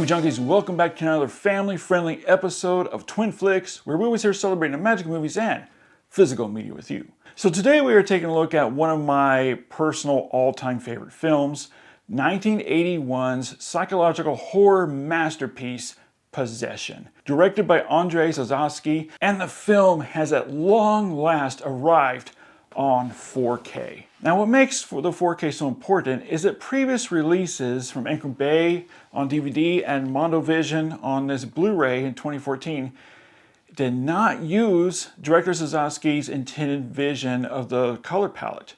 movie junkies, welcome back to another family-friendly episode of Twin Flicks, where we're always here celebrating the magic of movies and physical media with you. So today we are taking a look at one of my personal all-time favorite films, 1981's psychological horror masterpiece, Possession. Directed by Andrzej Wajda, and the film has at long last arrived on 4K. Now what makes the 4K so important is that previous releases from Anchor Bay on DVD and Mondovision on this Blu-ray in 2014 did not use director Wajda's intended vision of the color palette,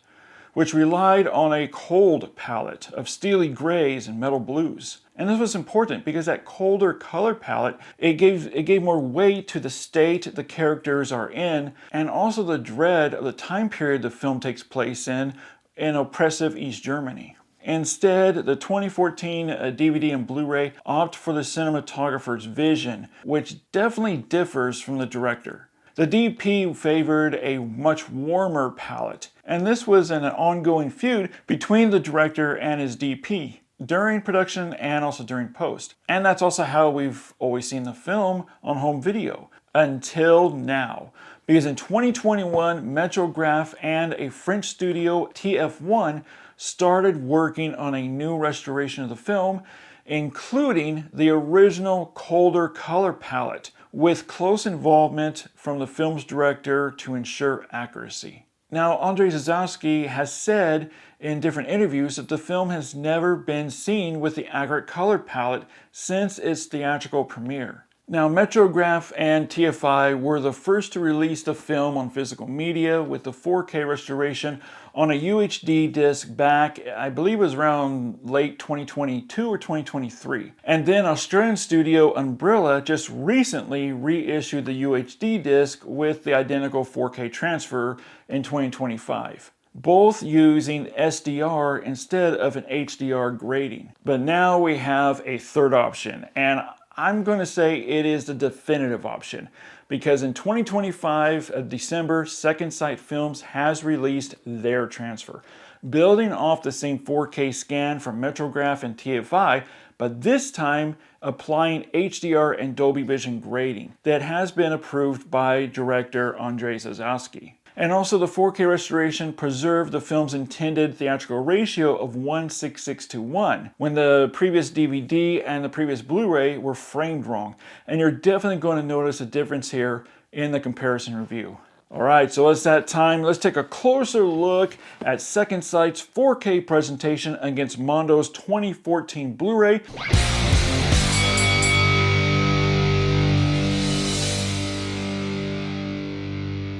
which relied on a cold palette of steely grays and metal blues. And this was important because that colder color palette, it gave more weight to the state the characters are in, and also the dread of the time period the film takes place in oppressive East Germany. Instead, the 2014 DVD and Blu-ray opt for the cinematographer's vision, which definitely differs from the director. The DP favored a much warmer palette, and this was an ongoing feud between the director and his DP during production and also during post. And that's also how we've always seen the film on home video, until now. Because in 2021, Metrograph and a French studio, TF1, started working on a new restoration of the film, including the original colder color palette, with close involvement from the film's director to ensure accuracy. Now, Andrzej Wajda has said in different interviews that the film has never been seen with the accurate color palette since its theatrical premiere. Now, Metrograph and TFI were the first to release the film on physical media with the 4K restoration on a UHD disc back, I believe it was around late 2022 or 2023. And then Australian studio Umbrella just recently reissued the UHD disc with the identical 4K transfer in 2025. Both using SDR instead of an HDR grading. But now we have a third option, and I'm going to say it is the definitive option, because in 2025, December, Second Sight Films has released their transfer, building off the same 4K scan from Metrograph and TFI, but this time applying HDR and Dolby Vision grading that has been approved by director Andrzej Wajda. And also the 4K restoration preserved the film's intended theatrical ratio of 1:6:6:1, when the previous DVD and the previous Blu-ray were framed wrong. And you're definitely going to notice a difference here in the comparison review. Alright, so it's that time. Let's take a closer look at Second Sight's 4K presentation against Mondo's 2014 Blu-ray.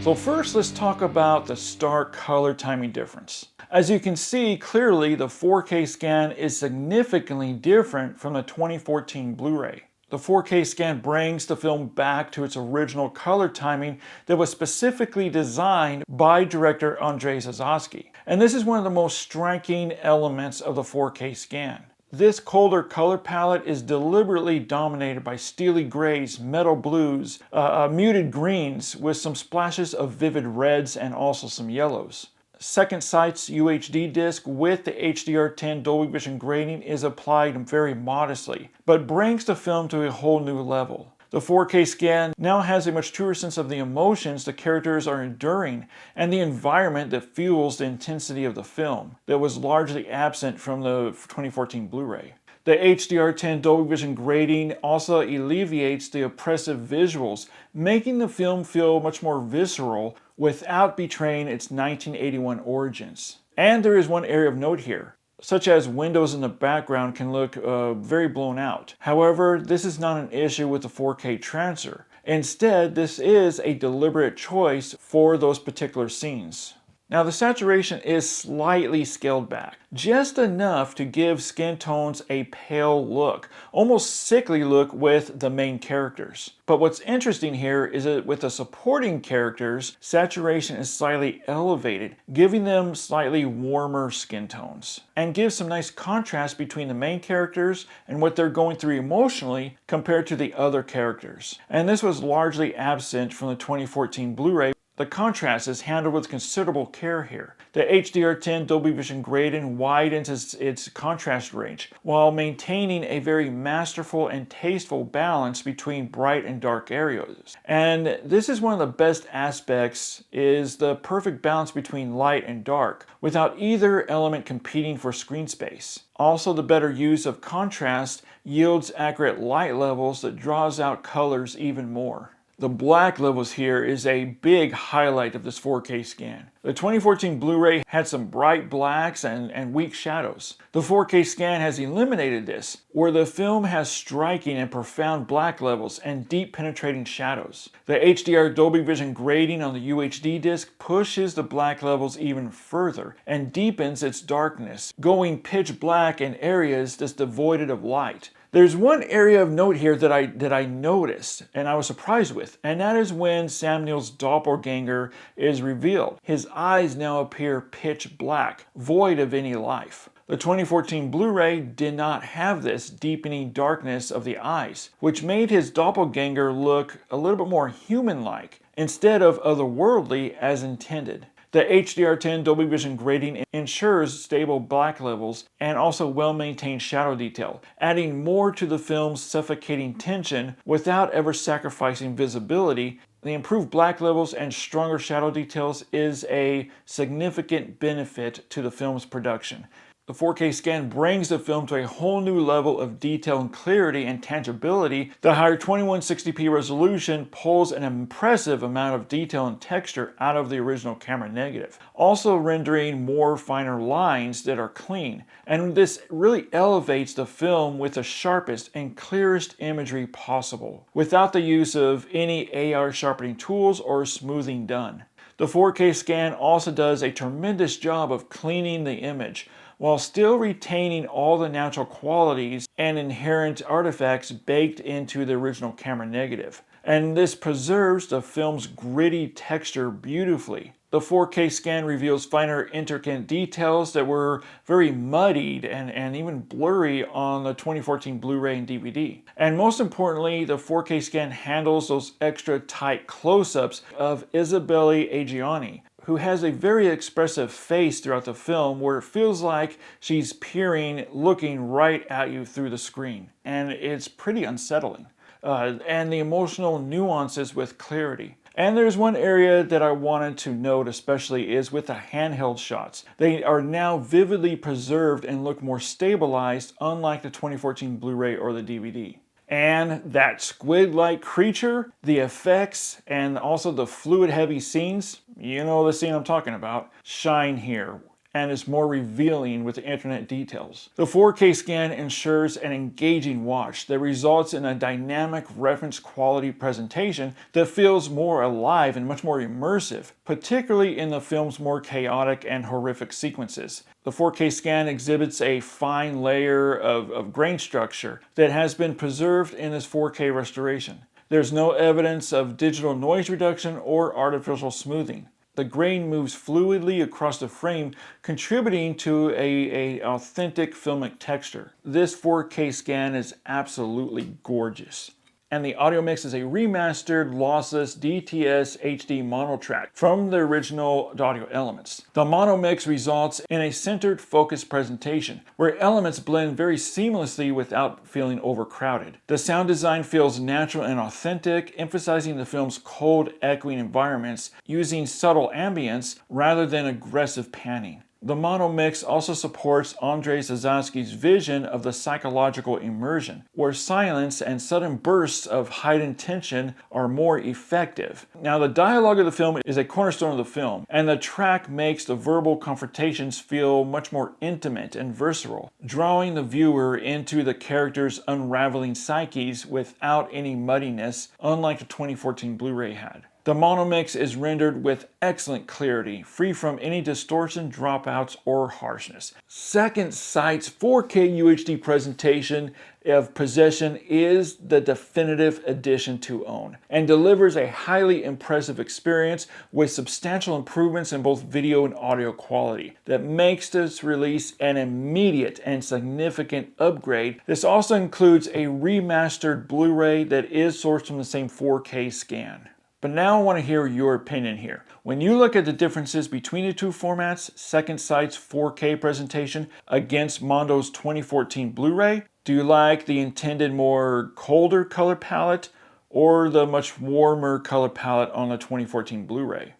So first, let's talk about the stark color timing difference. As you can see clearly, the 4K scan is significantly different from the 2014 Blu-ray. The 4K scan brings the film back to its original color timing that was specifically designed by director Andrzej Wajda. And this is one of the most striking elements of the 4K scan. This colder color palette is deliberately dominated by steely grays, metal blues, muted greens with some splashes of vivid reds and also some yellows. Second Sight's UHD disc with the HDR10 Dolby Vision grading is applied very modestly, but brings the film to a whole new level. The 4K scan now has a much truer sense of the emotions the characters are enduring and the environment that fuels the intensity of the film that was largely absent from the 2014 Blu-ray. The HDR10 Dolby Vision grading also alleviates the oppressive visuals, making the film feel much more visceral without betraying its 1981 origins. And there is one area of note here, such as windows in the background can look very blown out. However, this is not an issue with the 4K transfer. Instead, this is a deliberate choice for those particular scenes. Now the saturation is slightly scaled back, just enough to give skin tones a pale look, almost sickly look with the main characters. But what's interesting here is that with the supporting characters, saturation is slightly elevated, giving them slightly warmer skin tones, and gives some nice contrast between the main characters and what they're going through emotionally compared to the other characters. And this was largely absent from the 2014 Blu-ray, The contrast is handled with considerable care here. The HDR10 Dolby Vision grading widens its contrast range while maintaining a very masterful and tasteful balance between bright and dark areas. And this is one of the best aspects, is the perfect balance between light and dark without either element competing for screen space. Also, the better use of contrast yields accurate light levels that draws out colors even more. The black levels here is a big highlight of this 4K scan. The 2014 Blu-ray had some bright blacks and weak shadows. The 4K scan has eliminated this, where the film has striking and profound black levels and deep penetrating shadows. The HDR Dolby Vision grading on the UHD disc pushes the black levels even further and deepens its darkness, going pitch black in areas that's devoid of light. There's one area of note here that I noticed and I was surprised with, and that is when Sam Neill's doppelganger is revealed. His eyes now appear pitch black, void of any life. The 2014 Blu-ray did not have this deepening darkness of the eyes, which made his doppelganger look a little bit more human-like instead of otherworldly as intended. The HDR10 Dolby Vision grading ensures stable black levels and also well-maintained shadow detail, adding more to the film's suffocating tension without ever sacrificing visibility. The improved black levels and stronger shadow details is a significant benefit to the film's production. The 4K scan brings the film to a whole new level of detail and clarity and tangibility. The higher 2160p resolution pulls an impressive amount of detail and texture out of the original camera negative, also rendering more finer lines that are clean. And this really elevates the film with the sharpest and clearest imagery possible, without the use of any AR sharpening tools or smoothing done. The 4K scan also does a tremendous job of cleaning the image, while still retaining all the natural qualities and inherent artifacts baked into the original camera negative. And this preserves the film's gritty texture beautifully. The 4K scan reveals finer, intricate details that were very muddied and even blurry on the 2014 Blu-ray and DVD. And most importantly, the 4K scan handles those extra tight close-ups of Isabelle Adriani, who has a very expressive face throughout the film where it feels like she's peering, looking right at you through the screen. And it's pretty unsettling. And the emotional nuances with clarity. And there's one area that I wanted to note especially is with the handheld shots. They are now vividly preserved and look more stabilized, unlike the 2014 Blu-ray or the DVD. And that squid-like creature, the effects, and also the fluid-heavy scenes, you know the scene I'm talking about, shine here and is more revealing with the internet details. The 4K scan ensures an engaging watch that results in a dynamic reference quality presentation that feels more alive and much more immersive, particularly in the film's more chaotic and horrific sequences. The 4K scan exhibits a fine layer of grain structure that has been preserved in this 4K restoration. There's no evidence of digital noise reduction or artificial smoothing. The grain moves fluidly across the frame, contributing to an authentic filmic texture. This 4K scan is absolutely gorgeous. And the audio mix is a remastered, lossless DTS HD mono track from the original audio elements. The mono mix results in a centered, focused presentation, where elements blend very seamlessly without feeling overcrowded. The sound design feels natural and authentic, emphasizing the film's cold, echoing environments, using subtle ambience rather than aggressive panning. The mono mix also supports Andrzej Sazowski's vision of the psychological immersion, where silence and sudden bursts of heightened tension are more effective. Now, the dialogue of the film is a cornerstone of the film, and the track makes the verbal confrontations feel much more intimate and visceral, drawing the viewer into the characters' unraveling psyches without any muddiness, unlike the 2014 Blu-ray had. The mono mix is rendered with excellent clarity, free from any distortion, dropouts, or harshness. Second Sight's 4K UHD presentation of Possession is the definitive edition to own and delivers a highly impressive experience with substantial improvements in both video and audio quality that makes this release an immediate and significant upgrade. This also includes a remastered Blu-ray that is sourced from the same 4K scan. But now I want to hear your opinion here. When you look at the differences between the two formats, Second Sight's 4K presentation against Mondo's 2014 Blu-ray, do you like the intended more colder color palette or the much warmer color palette on the 2014 Blu-ray?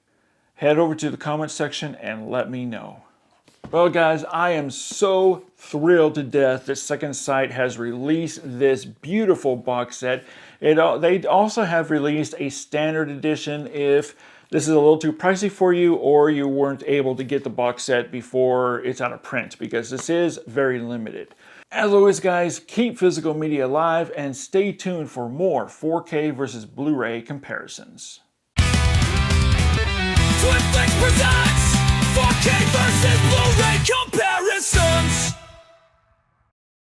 Head over to the comments section and let me know. Well guys, I am so thrilled to death that Second Sight has released this beautiful box set. They also have released a standard edition if this is a little too pricey for you or you weren't able to get the box set before it's out of print, because this is very limited. As always guys, keep physical media alive and stay tuned for more 4K versus Blu-ray comparisons. Twin Flicks presents 4K versus Blu-ray comparisons.